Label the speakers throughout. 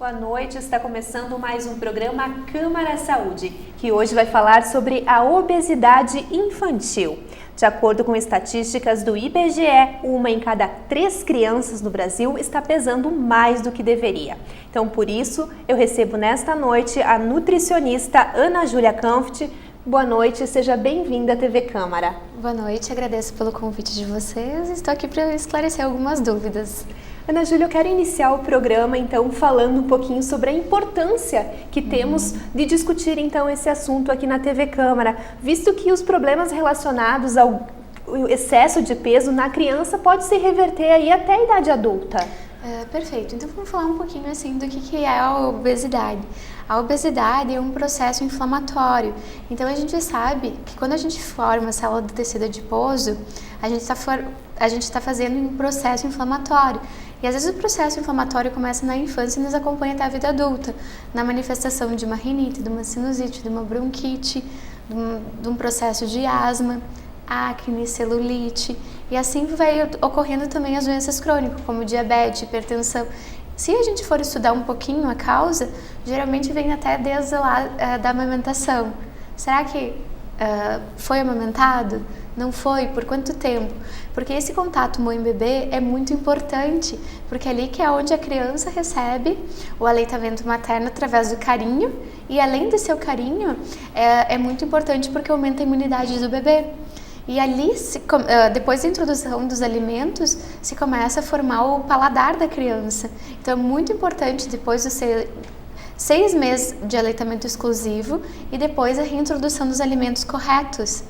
Speaker 1: boa noite. Está começando mais um programa Câmara Saúde, que hoje vai falar sobre a obesidade infantil. De acordo com estatísticas do IBGE, 1 em cada 3 crianças no Brasil está pesando mais do que deveria. Então, por isso, eu recebo nesta noite a nutricionista Ana Júlia Kampft. Boa noite, seja bem-vinda à TV Câmara.
Speaker 2: Boa noite, agradeço pelo convite de vocês. Estou aqui para esclarecer algumas dúvidas.
Speaker 1: Ana Júlia, eu quero iniciar o programa, então, falando um pouquinho sobre a importância que temos de discutir, então, esse assunto aqui na TV Câmara, visto que os problemas relacionados ao excesso de peso na criança pode se reverter aí até a idade adulta.
Speaker 2: Perfeito, então vamos falar um pouquinho assim do que é a obesidade. A obesidade é um processo inflamatório, então a gente sabe que quando a gente forma a célula do tecido adiposo, a gente está fazendo um processo inflamatório. E às vezes o processo inflamatório começa na infância e nos acompanha até a vida adulta, na manifestação de uma rinite, de uma sinusite, de uma bronquite, de um processo de asma, acne, celulite, e assim vai ocorrendo também as doenças crônicas, como diabetes, hipertensão. Se a gente for estudar um pouquinho a causa, geralmente vem até desde lá da amamentação. Será que foi amamentado? Não foi? Por quanto tempo? Porque esse contato mãe-bebê é muito importante, porque é ali que é onde a criança recebe o aleitamento materno através do carinho, e além de seu carinho, é muito importante porque aumenta a imunidade do bebê. E ali, depois da introdução dos alimentos, se começa a formar o paladar da criança. Então é muito importante, depois dos 6 meses de aleitamento exclusivo e depois a reintrodução dos alimentos corretos.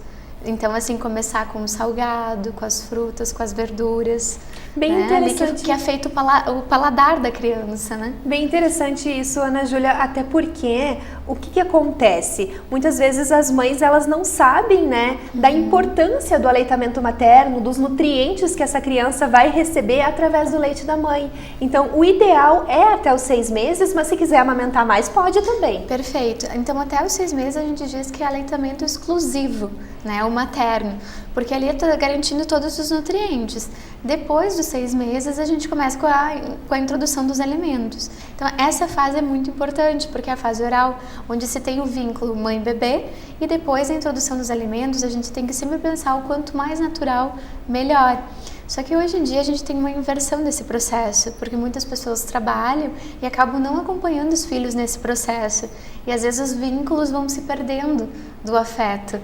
Speaker 2: Então, assim, começar com o salgado, com as frutas, com as verduras.
Speaker 1: Bem interessante.
Speaker 2: Que é feito o paladar da criança, né?
Speaker 1: Bem interessante isso, Ana Júlia, até porque o que acontece? Muitas vezes as mães, elas não sabem, né, da importância do aleitamento materno, dos nutrientes que essa criança vai receber através do leite da mãe. Então, o ideal é até os 6 meses, mas se quiser amamentar mais, pode também.
Speaker 2: Perfeito. Então, até os 6 meses a gente diz que é aleitamento exclusivo, né, o materno, porque ali está garantindo todos os nutrientes. Depois dos 6 meses, a gente começa com a introdução dos alimentos. Então, essa fase é muito importante, porque é a fase oral, onde se tem o vínculo mãe-bebê, e depois a introdução dos alimentos, a gente tem que sempre pensar o quanto mais natural, melhor. Só que hoje em dia a gente tem uma inversão desse processo, porque muitas pessoas trabalham e acabam não acompanhando os filhos nesse processo. E às vezes os vínculos vão se perdendo do afeto.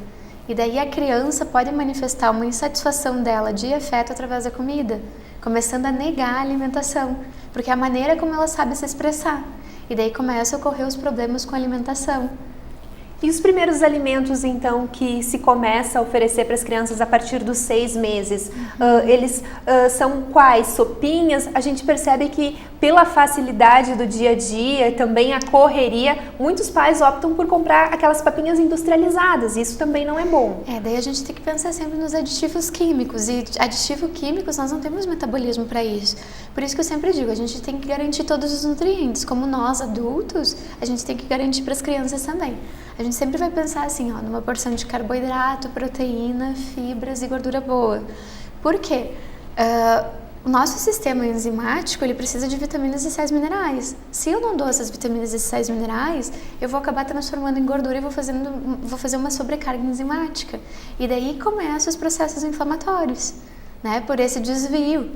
Speaker 2: E daí a criança pode manifestar uma insatisfação dela de afeto através da comida, começando a negar a alimentação, porque é a maneira como ela sabe se expressar. E daí começam a ocorrer os problemas com a alimentação.
Speaker 1: E os primeiros alimentos, então, que se começa a oferecer para as crianças a partir dos 6 meses, eles são quais? Sopinhas? A gente percebe que pela facilidade do dia a dia, também a correria, muitos pais optam por comprar aquelas papinhas industrializadas, e isso também não é bom.
Speaker 2: Daí a gente tem que pensar sempre nos aditivos químicos, e aditivos químicos nós não temos metabolismo para isso. Por isso que eu sempre digo, a gente tem que garantir todos os nutrientes, como nós adultos, a gente tem que garantir para as crianças também. A gente sempre vai pensar assim, numa porção de carboidrato, proteína, fibras e gordura boa. Por quê? O nosso sistema enzimático, ele precisa de vitaminas e sais minerais. Se eu não dou essas vitaminas e sais minerais, eu vou acabar transformando em gordura e vou fazer uma sobrecarga enzimática. E daí começam os processos inflamatórios, né? Por esse desvio.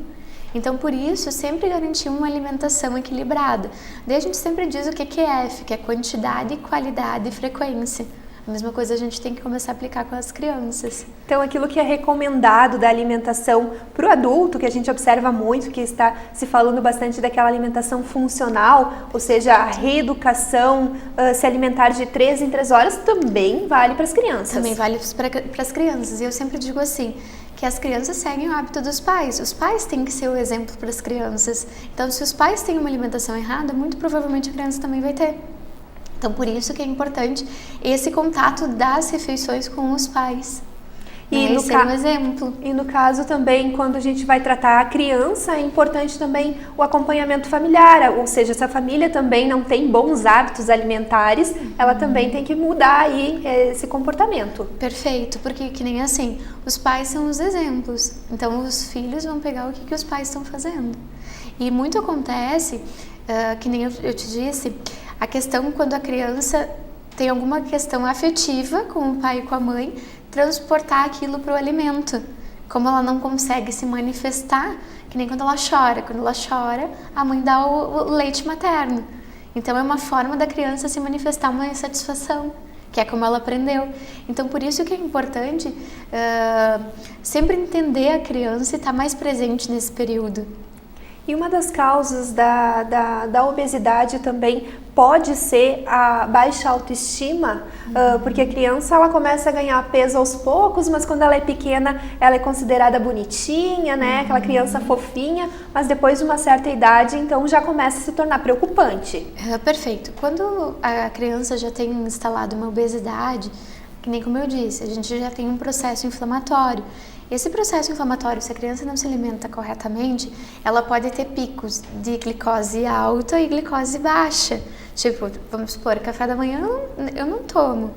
Speaker 2: Então, por isso, sempre garantir uma alimentação equilibrada. Daí a gente sempre diz o que é F, que é quantidade, qualidade e frequência. A mesma coisa a gente tem que começar a aplicar com as crianças.
Speaker 1: Então, aquilo que é recomendado da alimentação para o adulto, que a gente observa muito, que está se falando bastante daquela alimentação funcional, ou seja, a reeducação, se alimentar de 3 em 3 horas, também vale para as crianças.
Speaker 2: Também vale para as crianças. E eu sempre digo assim, que as crianças seguem o hábito dos pais. Os pais têm que ser o exemplo para as crianças. Então, se os pais têm uma alimentação errada, muito provavelmente a criança também vai ter. Então, por isso que é importante esse contato das refeições com os pais. E ser um exemplo.
Speaker 1: E no caso também, quando a gente vai tratar a criança, é importante também o acompanhamento familiar, ou seja, se a família também não tem bons hábitos alimentares, ela também tem que mudar aí esse comportamento.
Speaker 2: Perfeito, porque que nem assim, os pais são os exemplos, então os filhos vão pegar o que os pais estão fazendo. E muito acontece que nem eu te disse, a questão quando a criança tem alguma questão afetiva com o pai e com a mãe, transportar aquilo para o alimento. Como ela não consegue se manifestar, que nem quando ela chora. Quando ela chora, a mãe dá o leite materno. Então é uma forma da criança se manifestar uma insatisfação, que é como ela aprendeu. Então por isso que é importante sempre entender a criança e estar mais presente nesse período.
Speaker 1: E uma das causas da obesidade também pode ser a baixa autoestima, porque a criança ela começa a ganhar peso aos poucos, mas quando ela é pequena ela é considerada bonitinha, né? Aquela criança fofinha, mas depois de uma certa idade, então já começa a se tornar preocupante.
Speaker 2: Perfeito. Quando a criança já tem instalado uma obesidade, que nem como eu disse, a gente já tem um processo inflamatório. Esse processo inflamatório, se a criança não se alimenta corretamente, ela pode ter picos de glicose alta e glicose baixa. Tipo, vamos supor, café da manhã eu não tomo.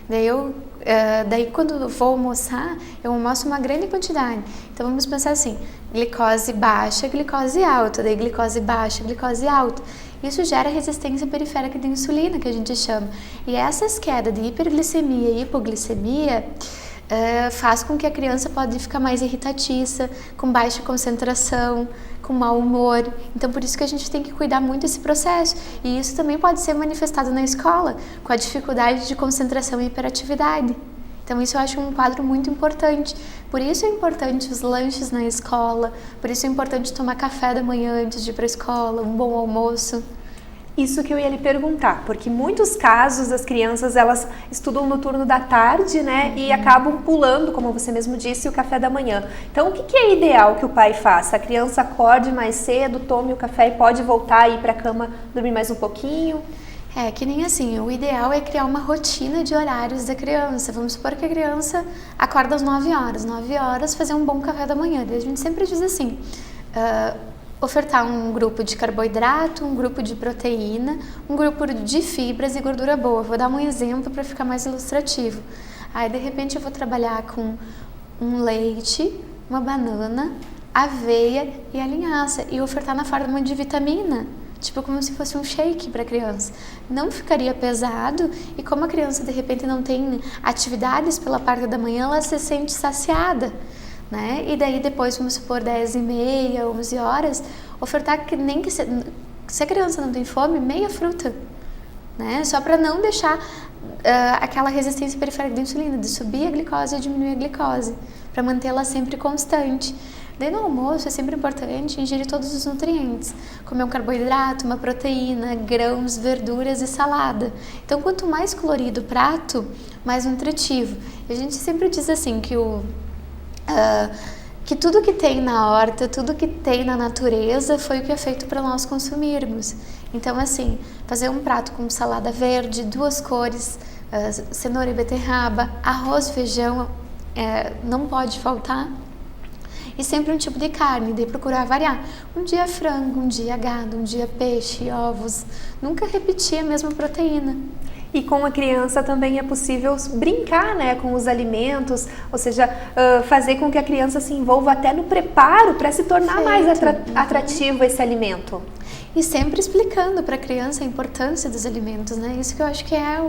Speaker 2: Daí quando eu vou almoçar, eu almoço uma grande quantidade. Então vamos pensar assim, glicose baixa, glicose alta, daí glicose baixa, glicose alta. Isso gera resistência periférica de insulina, que a gente chama. E essas quedas de hiperglicemia e hipoglicemia faz com que a criança pode ficar mais irritadiça, com baixa concentração, com mau humor. Então por isso que a gente tem que cuidar muito desse processo. E isso também pode ser manifestado na escola, com a dificuldade de concentração e hiperatividade. Então isso eu acho um quadro muito importante. Por isso é importante os lanches na escola, por isso é importante tomar café da manhã antes de ir para a escola, um bom almoço.
Speaker 1: Isso que eu ia lhe perguntar, porque em muitos casos as crianças elas estudam no turno da tarde, né, e acabam pulando, como você mesmo disse, o café da manhã. Então, o que é ideal que o pai faça? A criança acorde mais cedo, tome o café e pode voltar e ir para a cama dormir mais um pouquinho?
Speaker 2: Que nem assim, o ideal é criar uma rotina de horários da criança. Vamos supor que a criança acorda às 9 horas. 9 horas fazer um bom café da manhã. Daí a gente sempre diz assim, ofertar um grupo de carboidrato, um grupo de proteína, um grupo de fibras e gordura boa. Vou dar um exemplo para ficar mais ilustrativo. Aí, de repente, eu vou trabalhar com um leite, uma banana, aveia e a linhaça e ofertar na forma de vitamina, tipo como se fosse um shake para a criança. Não ficaria pesado e como a criança, de repente, não tem atividades pela parte da manhã, ela se sente saciada. Né? E daí depois, vamos supor, 10h30, 11 horas, ofertar que nem que se a criança não tem fome, meia fruta, né? Só para não deixar aquela resistência periférica da insulina, de subir a glicose e diminuir a glicose, para mantê-la sempre constante. Daí no almoço é sempre importante ingerir todos os nutrientes, comer um carboidrato, uma proteína, grãos, verduras e salada. Então quanto mais colorido o prato, mais nutritivo. E a gente sempre diz assim que tudo que tem na horta, tudo que tem na natureza foi o que é feito para nós consumirmos. Então assim, fazer um prato com salada verde, 2 cores, cenoura e beterraba, arroz, feijão, não pode faltar. E sempre um tipo de carne, daí procurar variar. Um dia frango, um dia gado, um dia peixe, ovos. Nunca repetir a mesma proteína.
Speaker 1: E com a criança também é possível brincar, né, com os alimentos, ou seja, fazer com que a criança se envolva até no preparo para se tornar mais atrativo esse alimento.
Speaker 2: E sempre explicando para a criança a importância dos alimentos, né? Isso que eu acho que é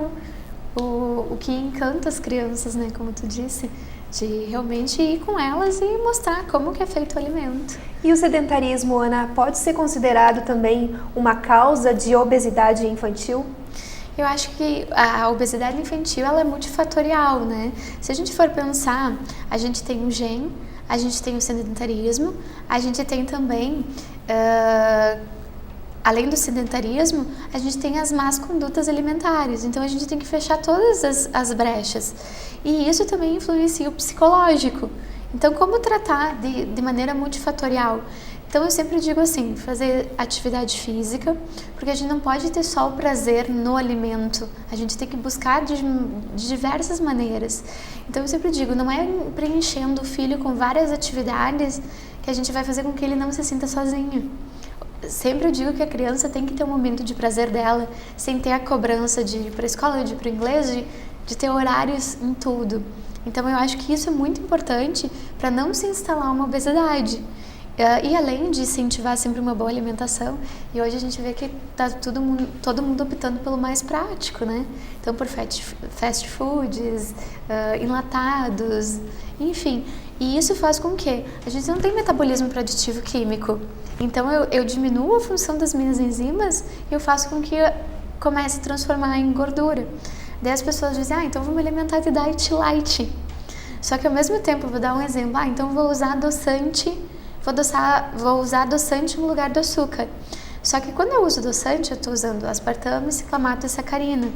Speaker 2: o que encanta as crianças, né, como tu disse, de realmente ir com elas e mostrar como que é feito o alimento.
Speaker 1: E o sedentarismo, Ana, pode ser considerado também uma causa de obesidade infantil?
Speaker 2: Eu acho que a obesidade infantil ela é multifatorial, né? Se a gente for pensar, a gente tem um gene, a gente tem o sedentarismo, a gente tem também, além do sedentarismo, a gente tem as más condutas alimentares. Então a gente tem que fechar todas as brechas. E isso também influencia o psicológico. Então como tratar de maneira multifatorial? Então eu sempre digo assim, fazer atividade física, porque a gente não pode ter só o prazer no alimento, a gente tem que buscar de diversas maneiras. Então eu sempre digo, não é preenchendo o filho com várias atividades que a gente vai fazer com que ele não se sinta sozinho. Sempre eu digo que a criança tem que ter um momento de prazer dela, sem ter a cobrança de ir para a escola, de ir para o inglês, de ter horários em tudo. Então eu acho que isso é muito importante para não se instalar uma obesidade. E além de incentivar sempre uma boa alimentação, e hoje a gente vê que tá todo mundo optando pelo mais prático, né? Então por fast foods, enlatados, enfim. E isso faz com que a gente não tem metabolismo para aditivo químico. Então eu diminuo a função das minhas enzimas e eu faço com que comece a transformar em gordura. Daí as pessoas dizem, então vou me alimentar de diet light. Só que ao mesmo tempo, vou dar um exemplo, então vou usar adoçante, vou usar adoçante no lugar do açúcar. Só que quando eu uso adoçante, eu estou usando aspartame, ciclamato e sacarina.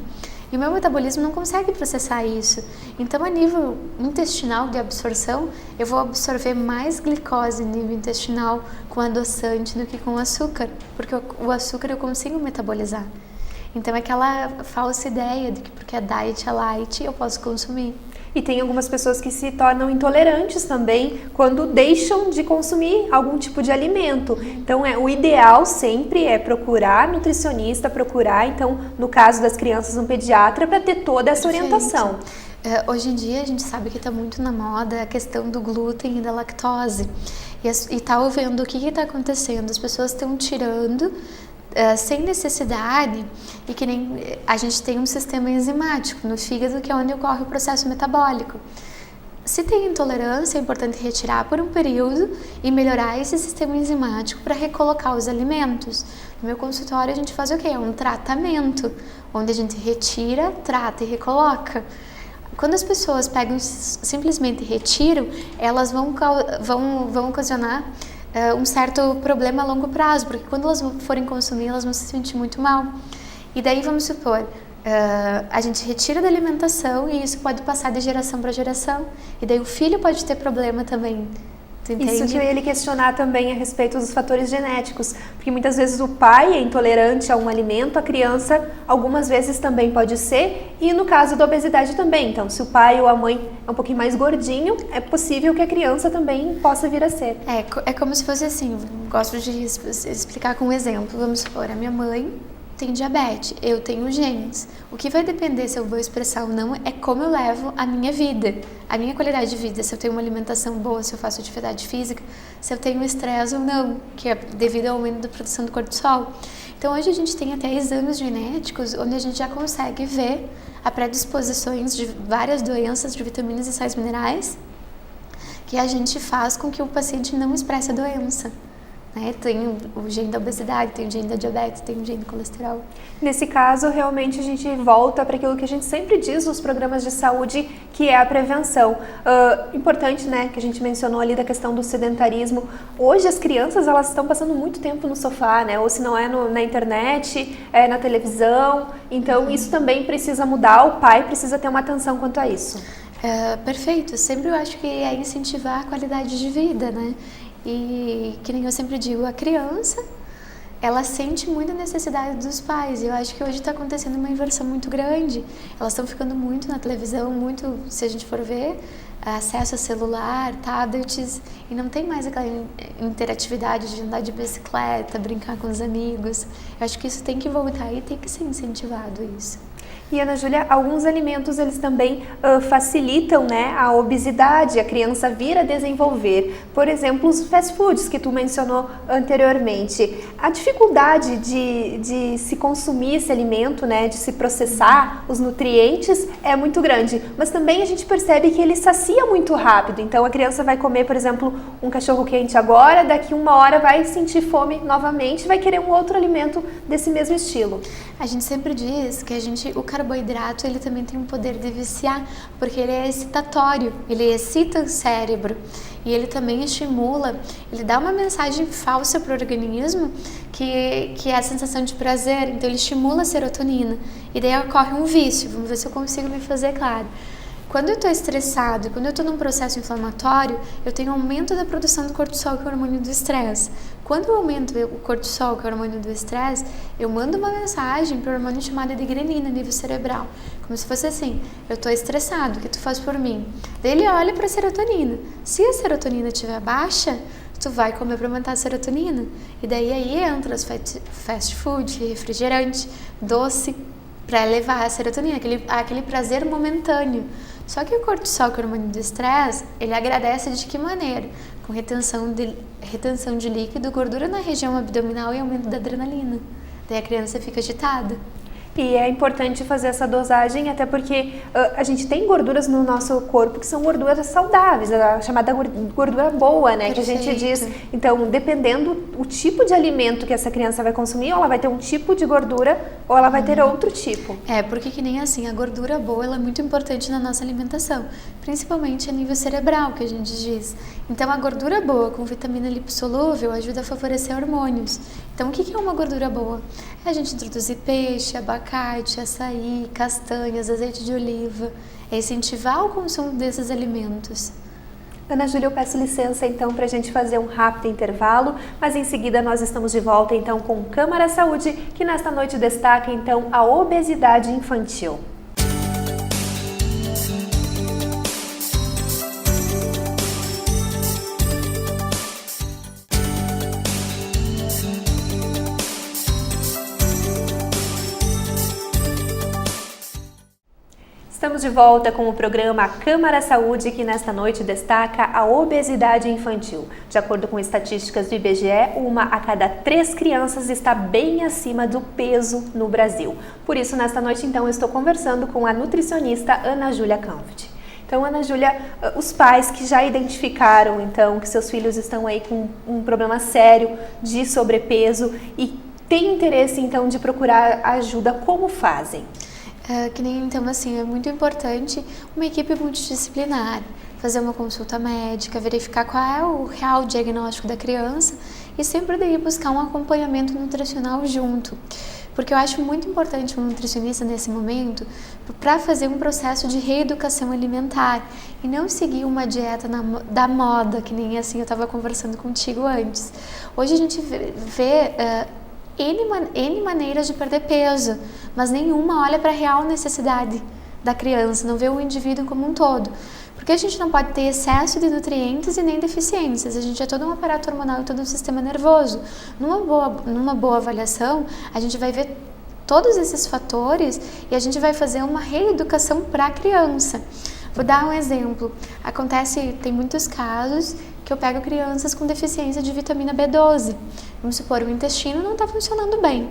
Speaker 2: E o meu metabolismo não consegue processar isso. Então, a nível intestinal de absorção, eu vou absorver mais glicose no nível intestinal com adoçante do que com açúcar, porque o açúcar eu consigo metabolizar. Então, é aquela falsa ideia de que porque a diet é light, eu posso consumir.
Speaker 1: E tem algumas pessoas que se tornam intolerantes também quando deixam de consumir algum tipo de alimento. Então, o ideal sempre é procurar nutricionista, então, no caso das crianças, um pediatra, para ter toda essa orientação.
Speaker 2: Hoje em dia, a gente sabe que está muito na moda a questão do glúten e da lactose. E está vendo o que está acontecendo. As pessoas estão tirando sem necessidade, e que nem a gente tem um sistema enzimático no fígado, que é onde ocorre o processo metabólico. Se tem intolerância, é importante retirar por um período e melhorar esse sistema enzimático para recolocar os alimentos. No meu consultório a gente faz o quê? Um tratamento, onde a gente retira, trata e recoloca. Quando as pessoas pegam e simplesmente retiram, elas vão ocasionar um certo problema a longo prazo, porque quando elas forem consumir, elas vão se sentir muito mal. E daí, vamos supor, a gente retira da alimentação e isso pode passar de geração para geração. E daí o filho pode ter problema também.
Speaker 1: Isso que eu ia lhe questionar também a respeito dos fatores genéticos, porque muitas vezes o pai é intolerante a um alimento, a criança algumas vezes também pode ser, e no caso da obesidade também. Então, se o pai ou a mãe é um pouquinho mais gordinho, é possível que a criança também possa vir a ser.
Speaker 2: É como se fosse assim, gosto de explicar com um exemplo. Vamos supor, a minha mãe tem diabetes, eu tenho genes. O que vai depender se eu vou expressar ou não é como eu levo a minha vida, a minha qualidade de vida, se eu tenho uma alimentação boa, se eu faço atividade física, se eu tenho estresse ou não, que é devido ao aumento da produção do cortisol. Então hoje a gente tem até exames genéticos onde a gente já consegue ver a predisposições de várias doenças de vitaminas e sais minerais que a gente faz com que o paciente não expresse a doença. Tem o gene da obesidade, tem o gene da diabetes, tem o gene do colesterol.
Speaker 1: Nesse caso, realmente a gente volta para aquilo que a gente sempre diz nos programas de saúde, que é a prevenção. Importante, que a gente mencionou ali da questão do sedentarismo. Hoje as crianças, elas estão passando muito tempo no sofá, ou se não é na internet, é na televisão. Então isso também precisa mudar, o pai precisa ter uma atenção quanto a isso.
Speaker 2: Perfeito, sempre eu acho que é incentivar a qualidade de vida, E que nem eu sempre digo, a criança, ela sente muita necessidade dos pais. E eu acho que hoje está acontecendo uma inversão muito grande. Elas estão ficando muito na televisão, muito, se a gente for ver, acesso a celular, tablets, e não tem mais aquela interatividade de andar de bicicleta, brincar com os amigos. Eu acho que isso tem que voltar e tem que ser incentivado isso.
Speaker 1: E Ana Júlia, alguns alimentos eles também facilitam a obesidade, a criança vir a desenvolver. Por exemplo, os fast foods que tu mencionou anteriormente. A dificuldade de se consumir esse alimento, de se processar os nutrientes é muito grande. Mas também a gente percebe que ele sacia muito rápido. Então a criança vai comer, por exemplo, um cachorro quente agora, daqui uma hora vai sentir fome novamente, vai querer um outro alimento desse mesmo estilo.
Speaker 2: A gente sempre diz que o carboidrato ele também tem um poder de viciar, porque ele é excitatório, ele excita o cérebro e ele também estimula, ele dá uma mensagem falsa para o organismo que é a sensação de prazer, então ele estimula a serotonina e daí ocorre um vício. Vamos ver se eu consigo me fazer claro. Quando eu estou estressado, quando eu estou num processo inflamatório, eu tenho aumento da produção do cortisol, que é o hormônio do estresse. Quando eu aumento o cortisol, que é o hormônio do estresse, eu mando uma mensagem para o hormônio chamado de grelina, a nível cerebral. Como se fosse assim, eu estou estressado, o que tu faz por mim? Daí ele olha para a serotonina. Se a serotonina estiver baixa, tu vai comer para aumentar a serotonina. E daí entra os fast food, refrigerante, doce, para elevar a serotonina, aquele prazer momentâneo. Só que o cortisol, que é o hormônio do estresse, ele agradece de que maneira? com retenção de líquido, gordura na região abdominal e aumento da adrenalina. Daí a criança fica agitada.
Speaker 1: E é importante fazer essa dosagem, até porque a gente tem gorduras no nosso corpo que são gorduras saudáveis, a chamada gordura boa, né? Que a gente diz. Então, dependendo o tipo de alimento que essa criança vai consumir, ou ela vai ter um tipo de gordura, ou ela vai ter outro tipo.
Speaker 2: Porque que nem assim, a gordura boa ela é muito importante na nossa alimentação, principalmente a nível cerebral, que a gente diz. Então, a gordura boa com vitamina lipossolúvel ajuda a favorecer hormônios. Então, o que é uma gordura boa? É a gente introduzir peixe, abacate, açaí, castanhas, azeite de oliva. É incentivar o consumo desses alimentos.
Speaker 1: Ana Júlia, eu peço licença então para a gente fazer um rápido intervalo, mas em seguida nós estamos de volta então com Câmara Saúde, que nesta noite destaca então a obesidade infantil. Estamos de volta com o programa Câmara Saúde, que nesta noite destaca a obesidade infantil. De acordo com estatísticas do IBGE, 1 a cada 3 crianças está bem acima do peso no Brasil. Por isso, nesta noite, então, eu estou conversando com a nutricionista Ana Júlia Canfit. Então, Ana Júlia, os pais que já identificaram, então, que seus filhos estão aí com um problema sério de sobrepeso e têm interesse, então, de procurar ajuda, como fazem?
Speaker 2: Então, assim, é muito importante uma equipe multidisciplinar, fazer uma consulta médica, verificar qual é o real diagnóstico da criança e sempre daí buscar um acompanhamento nutricional junto. Porque eu acho muito importante um nutricionista nesse momento para fazer um processo de reeducação alimentar e não seguir uma dieta da moda, que nem assim eu estava conversando contigo antes. Hoje a gente vê N maneiras de perder peso, mas nenhuma olha para a real necessidade da criança, não vê o indivíduo como um todo. Porque a gente não pode ter excesso de nutrientes e nem deficiências, a gente é todo um aparato hormonal e todo um sistema nervoso. Numa boa avaliação, a gente vai ver todos esses fatores e a gente vai fazer uma reeducação para a criança. Vou dar um exemplo. Tem muitos casos que eu pego crianças com deficiência de vitamina B12. Vamos supor, o intestino não está funcionando bem,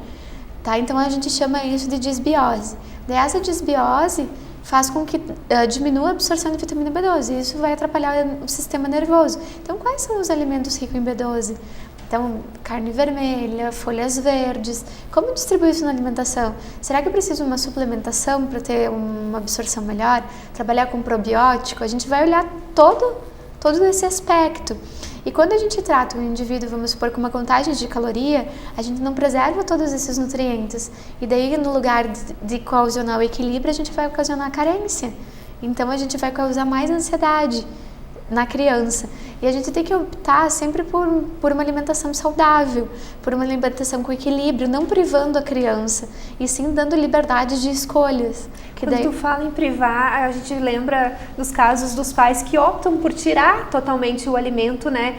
Speaker 2: tá? Então a gente chama isso de disbiose. Daí essa disbiose faz com que diminua a absorção de vitamina B12 e isso vai atrapalhar o sistema nervoso. Então quais são os alimentos ricos em B12? Então, carne vermelha, folhas verdes. Como distribuir isso na alimentação? Será que eu preciso de uma suplementação para ter uma absorção melhor? Trabalhar com probiótico? A gente vai olhar todo esse aspecto. E quando a gente trata o indivíduo, vamos supor, com uma contagem de caloria, a gente não preserva todos esses nutrientes. E daí, no lugar de ocasionar o equilíbrio, a gente vai ocasionar carência. Então, a gente vai causar mais ansiedade na criança. E a gente tem que optar sempre por uma alimentação saudável, por uma alimentação com equilíbrio, não privando a criança, e sim dando liberdade de escolhas.
Speaker 1: Quando tu fala em privar, a gente lembra dos casos dos pais que optam por tirar totalmente o alimento, né,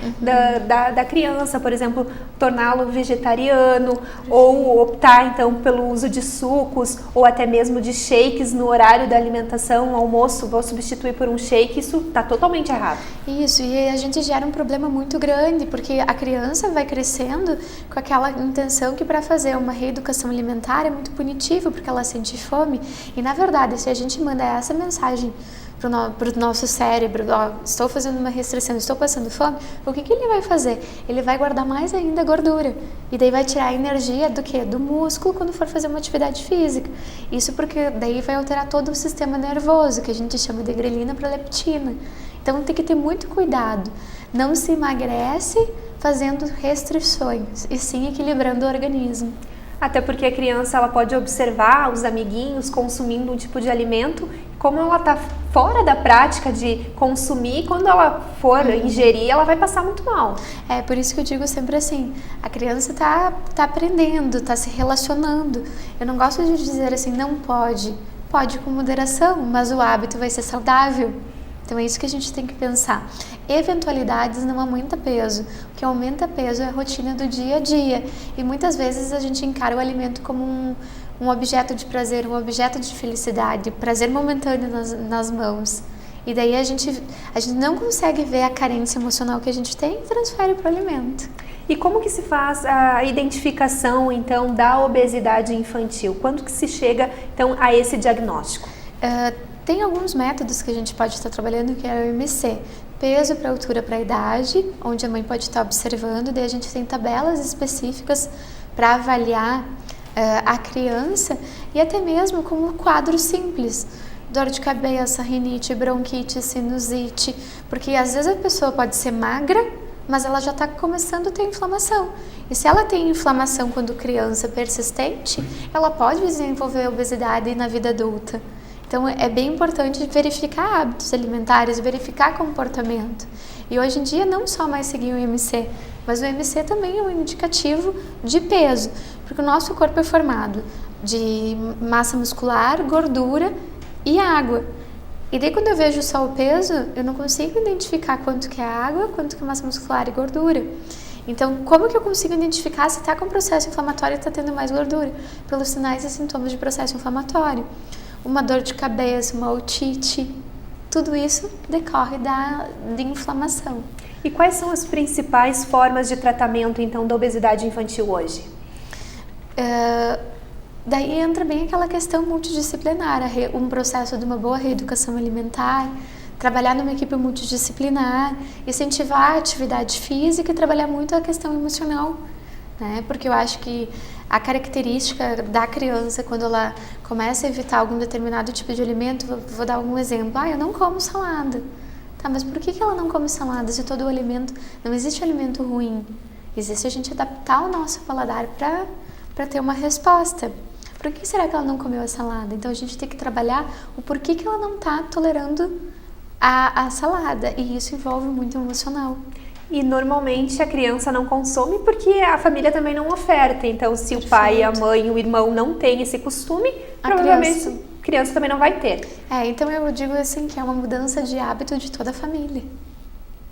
Speaker 1: da criança, por exemplo, torná-lo vegetariano, ou optar então pelo uso de sucos, ou até mesmo de shakes no horário da alimentação, almoço, vou substituir por um shake, isso está totalmente errado.
Speaker 2: Isso, e a gente gera um problema muito grande, porque a criança vai crescendo com aquela intenção que para fazer uma reeducação alimentar é muito punitivo, porque ela sente fome, e na verdade, se a gente manda essa mensagem para o nosso cérebro, estou fazendo uma restrição, estou passando fome, o que ele vai fazer? Ele vai guardar mais ainda gordura, e daí vai tirar a energia do quê? Do músculo quando for fazer uma atividade física. Isso porque daí vai alterar todo o sistema nervoso, que a gente chama de grelina para leptina. Então tem que ter muito cuidado. Não se emagrece fazendo restrições, e sim equilibrando o organismo.
Speaker 1: Até porque a criança ela pode observar os amiguinhos consumindo um tipo de alimento, como ela está fora da prática de consumir, quando ela for ingerir, ela vai passar muito mal.
Speaker 2: É por isso que eu digo sempre assim, a criança tá aprendendo, está se relacionando. Eu não gosto de dizer assim, não pode. Pode com moderação, mas o hábito vai ser saudável. Então é isso que a gente tem que pensar. Eventualidades não aumenta peso. O que aumenta peso é a rotina do dia a dia. E muitas vezes a gente encara o alimento como um objeto de prazer, um objeto de felicidade, prazer momentâneo nas mãos. E daí a gente não consegue ver a carência emocional que a gente tem e transfere para o alimento.
Speaker 1: E como que se faz a identificação, então, da obesidade infantil? Quando que se chega, então, a esse diagnóstico?
Speaker 2: Tem alguns métodos que a gente pode estar trabalhando, que é o IMC, peso para altura para idade, onde a mãe pode estar observando, daí a gente tem tabelas específicas para avaliar a criança e até mesmo com um quadro simples, dor de cabeça, rinite, bronquite, sinusite, porque às vezes a pessoa pode ser magra, mas ela já está começando a ter inflamação. E se ela tem inflamação quando criança persistente, ela pode desenvolver obesidade na vida adulta. Então é bem importante verificar hábitos alimentares, verificar comportamento. E hoje em dia não só mais seguir o IMC, mas o IMC também é um indicativo de peso, porque o nosso corpo é formado de massa muscular, gordura e água. E daí quando eu vejo só o peso, eu não consigo identificar quanto que é água, quanto que é massa muscular e gordura. Então, como que eu consigo identificar se está com processo inflamatório e está tendo mais gordura? Pelos sinais e sintomas de processo inflamatório. Uma dor de cabeça, uma otite, tudo isso decorre de inflamação.
Speaker 1: E quais são as principais formas de tratamento, então, da obesidade infantil hoje?
Speaker 2: Daí entra bem aquela questão multidisciplinar, um processo de uma boa reeducação alimentar, trabalhar numa equipe multidisciplinar, incentivar a atividade física e trabalhar muito a questão emocional, né? Porque eu acho que a característica da criança, quando ela começa a evitar algum determinado tipo de alimento, vou dar um exemplo, eu não como salada. Tá, mas por que ela não come salada se todo o alimento, não existe alimento ruim, existe a gente adaptar o nosso paladar para ter uma resposta. Por que será que ela não comeu a salada? Então a gente tem que trabalhar o porquê que ela não está tolerando a salada, e isso envolve muito emocional.
Speaker 1: E normalmente a criança não consome porque a família também não oferta. Então, se o pai, a mãe, o irmão não tem esse costume, provavelmente a criança também não vai ter.
Speaker 2: Então eu digo assim que é uma mudança de hábito de toda a família,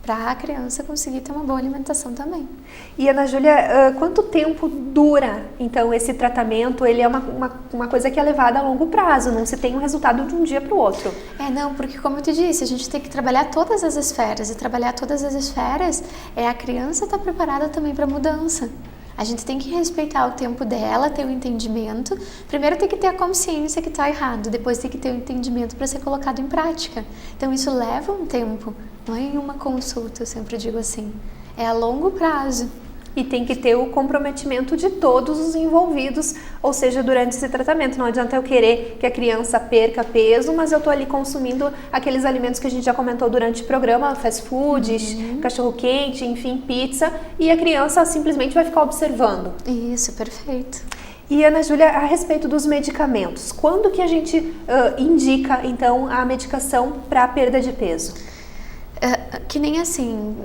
Speaker 2: para a criança conseguir ter uma boa alimentação também.
Speaker 1: E Ana Júlia, quanto tempo dura, então, esse tratamento? Ele é uma coisa que é levada a longo prazo, não se tem um resultado de um dia para o outro.
Speaker 2: Não, porque como eu te disse, a gente tem que trabalhar todas as esferas, e trabalhar todas as esferas a criança estar preparada também para a mudança. A gente tem que respeitar o tempo dela, ter o entendimento. Primeiro tem que ter a consciência que está errado, depois tem que ter o entendimento para ser colocado em prática. Então isso leva um tempo, não é em uma consulta, eu sempre digo assim. É a longo prazo.
Speaker 1: E tem que ter o comprometimento de todos os envolvidos, ou seja, durante esse tratamento. Não adianta eu querer que a criança perca peso, mas eu estou ali consumindo aqueles alimentos que a gente já comentou durante o programa, fast food, cachorro-quente, enfim, pizza, e a criança simplesmente vai ficar observando.
Speaker 2: Isso, perfeito.
Speaker 1: E Ana Júlia, a respeito dos medicamentos, quando que a gente indica, então, a medicação para a perda de peso?
Speaker 2: Que nem assim...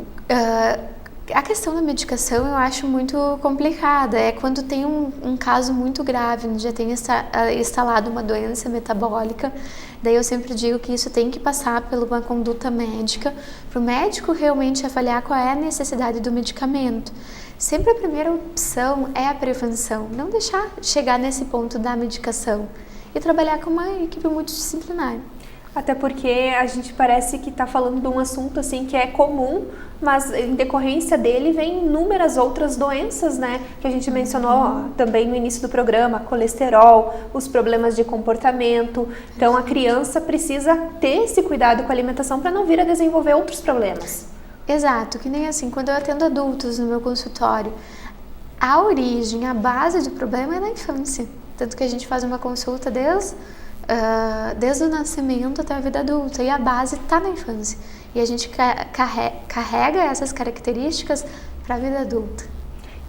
Speaker 2: A questão da medicação eu acho muito complicada, é quando tem um caso muito grave, onde já tem instalado uma doença metabólica, daí eu sempre digo que isso tem que passar por uma conduta médica, para o médico realmente avaliar qual é a necessidade do medicamento. Sempre a primeira opção é a prevenção, não deixar chegar nesse ponto da medicação e trabalhar com uma equipe multidisciplinar.
Speaker 1: Até porque a gente parece que está falando de um assunto assim que é comum, mas em decorrência dele vem inúmeras outras doenças, né? Que a gente mencionou também no início do programa, colesterol, os problemas de comportamento. Então a criança precisa ter esse cuidado com a alimentação para não vir a desenvolver outros problemas.
Speaker 2: Exato, que nem assim, quando eu atendo adultos no meu consultório, a origem, a base do problema é na infância. Tanto que a gente faz uma consulta desde o nascimento até a vida adulta, e a base está na infância. E a gente carrega essas características para a vida adulta.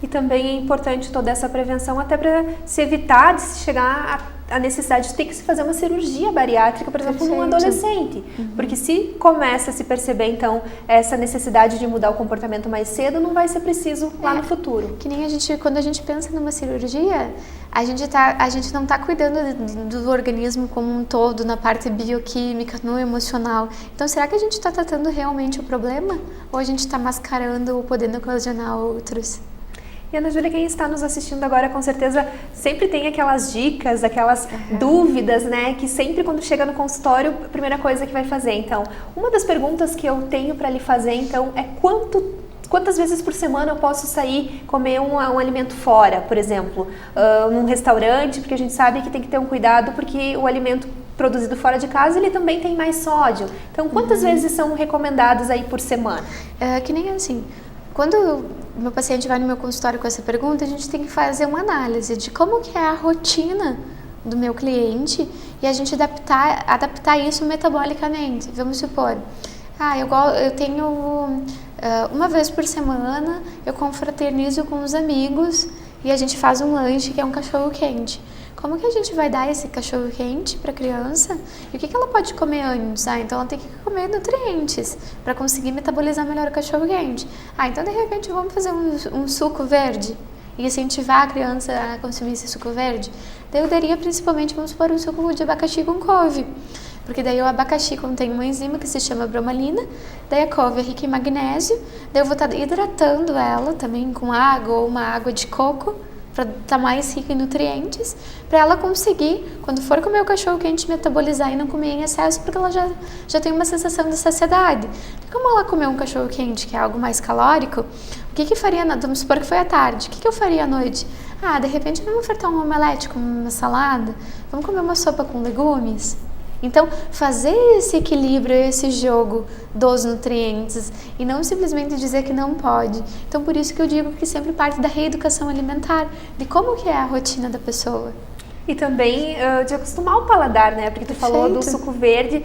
Speaker 1: E também é importante toda essa prevenção até para se evitar de se chegar a necessidade de ter que se fazer uma cirurgia bariátrica, por exemplo, num adolescente. Porque se começa a se perceber, então, essa necessidade de mudar o comportamento mais cedo, não vai ser preciso lá no futuro.
Speaker 2: Que nem quando a gente pensa numa cirurgia, a gente não está cuidando do organismo como um todo, na parte bioquímica, no emocional. Então, será que a gente está tratando realmente o problema? Ou a gente está mascarando ou podendo ocasionar outros?
Speaker 1: E Ana Júlia, quem está nos assistindo agora, com certeza, sempre tem aquelas dicas, aquelas dúvidas, né? Que sempre quando chega no consultório, a primeira coisa que vai fazer. Então, uma das perguntas que eu tenho para lhe fazer, então, é quantas vezes por semana eu posso sair comer um alimento fora, por exemplo, num restaurante, porque a gente sabe que tem que ter um cuidado, porque o alimento produzido fora de casa, ele também tem mais sódio. Então, quantas vezes são recomendadas aí por semana?
Speaker 2: Que nem assim, quando o meu paciente vai no meu consultório com essa pergunta, a gente tem que fazer uma análise de como que é a rotina do meu cliente e a gente adaptar isso metabolicamente. Vamos supor, eu tenho uma vez por semana, eu confraternizo com os amigos e a gente faz um lanche que é um cachorro quente. Como que a gente vai dar esse cachorro quente para a criança? E o que ela pode comer antes? Então ela tem que comer nutrientes para conseguir metabolizar melhor o cachorro quente. Então de repente vamos fazer um suco verde e incentivar a criança a consumir esse suco verde. Daí eu daria principalmente, vamos supor, um suco de abacaxi com couve. Porque daí o abacaxi contém uma enzima que se chama bromelina, daí a couve é rica em magnésio, daí eu vou estar hidratando ela também com água ou uma água de coco, para estar mais rica em nutrientes, para ela conseguir, quando for comer o cachorro quente, metabolizar e não comer em excesso, porque ela já tem uma sensação de saciedade. E como ela comeu um cachorro quente, que é algo mais calórico, o que faria, vamos supor que foi à tarde, o que eu faria à noite? De repente vamos ofertar um omelete com uma salada, vamos comer uma sopa com legumes. Então, fazer esse equilíbrio, esse jogo dos nutrientes e não simplesmente dizer que não pode. Então, por isso que eu digo que sempre parte da reeducação alimentar, de como que é a rotina da pessoa.
Speaker 1: E também de acostumar o paladar, né? Porque tu falou do suco verde,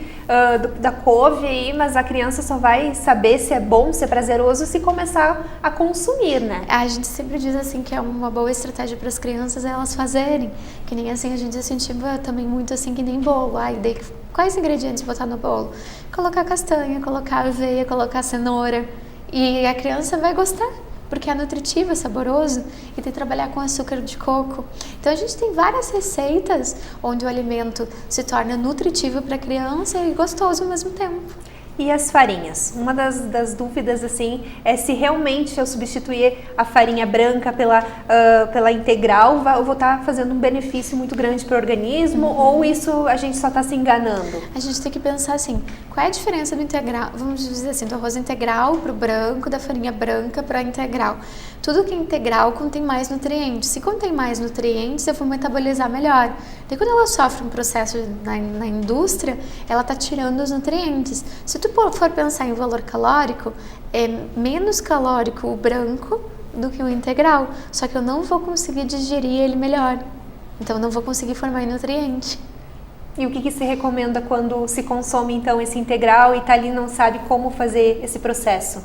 Speaker 1: da couve aí, mas a criança só vai saber se é bom, se é prazeroso, se começar a consumir, né?
Speaker 2: A gente sempre diz assim que é uma boa estratégia para as crianças elas fazerem, que nem assim a gente incentiva também muito assim que nem bolo. Daí quais ingredientes botar no bolo? Colocar castanha, colocar aveia, colocar cenoura e a criança vai gostar. Porque é nutritivo, é saboroso e tem que trabalhar com açúcar de coco. Então a gente tem várias receitas onde o alimento se torna nutritivo para a criança e gostoso ao mesmo tempo.
Speaker 1: E as farinhas? Uma das dúvidas assim é se realmente eu substituir a farinha branca pela integral, eu vou estar fazendo um benefício muito grande para o organismo ou isso a gente só está se enganando?
Speaker 2: A gente tem que pensar assim, qual é a diferença do integral, vamos dizer assim, do arroz integral para o branco, da farinha branca para a integral. Tudo que é integral contém mais nutrientes. Se contém mais nutrientes, eu vou metabolizar melhor. Daí quando ela sofre um processo na indústria, ela está tirando os nutrientes. Se tu for pensar em valor calórico, é menos calórico o branco do que o integral. Só que eu não vou conseguir digerir ele melhor. Então eu não vou conseguir formar nutriente.
Speaker 1: E o que se recomenda quando se consome, então, esse integral e tá ali não sabe como fazer esse processo?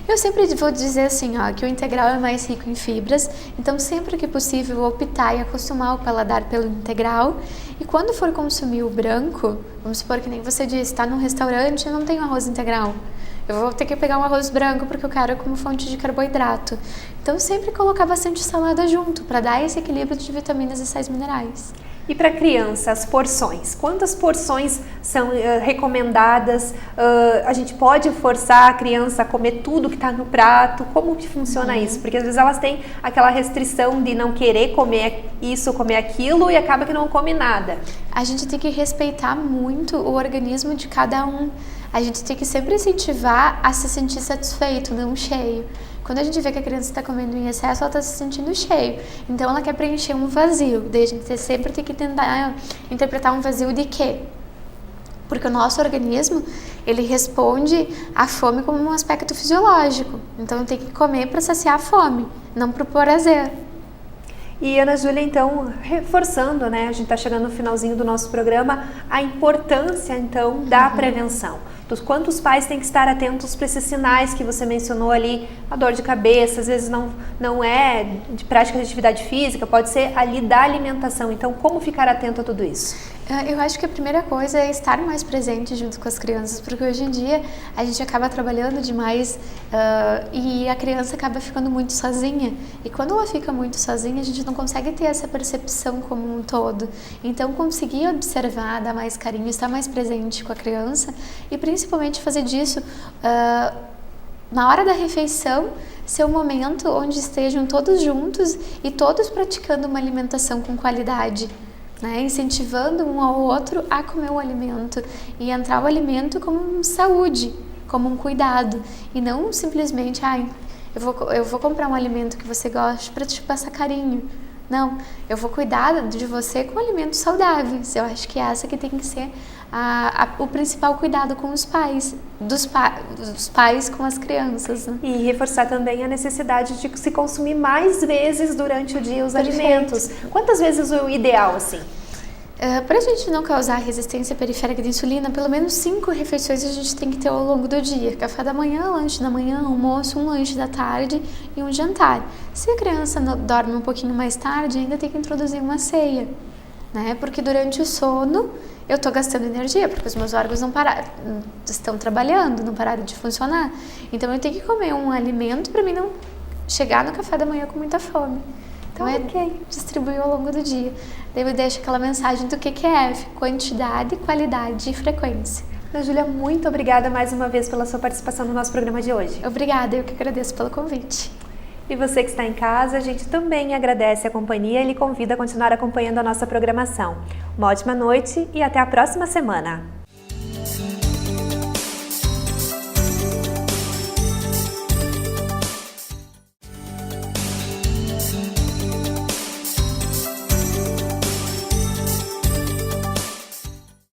Speaker 2: Eu sempre vou dizer assim, que o integral é mais rico em fibras, então sempre que possível optar e acostumar o paladar pelo integral. E quando for consumir o branco, vamos supor que nem você disse, está num restaurante e não tem arroz integral. Eu vou ter que pegar um arroz branco porque eu quero como fonte de carboidrato. Então sempre colocar bastante salada junto, para dar esse equilíbrio de vitaminas e sais minerais.
Speaker 1: E para criança, as porções? Quantas porções são recomendadas? A gente pode forçar a criança a comer tudo que está no prato? Como que funciona isso? Porque às vezes elas têm aquela restrição de não querer comer isso, comer aquilo e acaba que não come nada.
Speaker 2: A gente tem que respeitar muito o organismo de cada um. A gente tem que sempre incentivar a se sentir satisfeito, não cheio. Quando a gente vê que a criança está comendo em excesso, ela está se sentindo cheio. Então, ela quer preencher um vazio. Daí a gente sempre tem que tentar interpretar um vazio de quê? Porque o nosso organismo, ele responde à fome como um aspecto fisiológico. Então, tem que comer para saciar a fome, não para o prazer.
Speaker 1: E Ana Júlia, então, reforçando, né, a gente está chegando no finalzinho do nosso programa, a importância, então, da prevenção. Dos quantos pais têm que estar atentos para esses sinais que você mencionou ali, a dor de cabeça, às vezes não é de prática de atividade física, pode ser ali da alimentação. Então, como ficar atento a tudo isso?
Speaker 2: Eu acho que a primeira coisa é estar mais presente junto com as crianças, porque hoje em dia a gente acaba trabalhando demais e a criança acaba ficando muito sozinha. E quando ela fica muito sozinha, a gente não consegue ter essa percepção como um todo. Então, conseguir observar, dar mais carinho, estar mais presente com a criança e principalmente fazer disso na hora da refeição ser um momento onde estejam todos juntos e todos praticando uma alimentação com qualidade, né? Incentivando um ao outro a comer o alimento e entrar o alimento como saúde, como um cuidado, e não simplesmente, eu vou comprar um alimento que você gosta para te passar carinho. Não, eu vou cuidar de você com alimentos saudáveis. Eu acho que essa que tem que ser o principal cuidado com os pais, dos pais com as crianças. Né?
Speaker 1: E reforçar também a necessidade de se consumir mais vezes durante o dia os alimentos. Quantas vezes o ideal, assim?
Speaker 2: Para a gente não causar resistência periférica de insulina, pelo menos 5 refeições a gente tem que ter ao longo do dia. Café da manhã, lanche da manhã, almoço, um lanche da tarde e um jantar. Se a criança dorme um pouquinho mais tarde, ainda tem que introduzir uma ceia, né? Porque durante o sono eu estou gastando energia, porque os meus órgãos estão trabalhando, não pararam de funcionar. Então eu tenho que comer um alimento para mim não chegar no café da manhã com muita fome. Então distribuir ao longo do dia. Daí eu deixo aquela mensagem do QQF, quantidade, qualidade e frequência.
Speaker 1: Ana Júlia, muito obrigada mais uma vez pela sua participação no nosso programa de hoje.
Speaker 2: Obrigada, eu que agradeço pelo convite.
Speaker 1: E você que está em casa, a gente também agradece a companhia e lhe convida a continuar acompanhando a nossa programação. Uma ótima noite e até a próxima semana.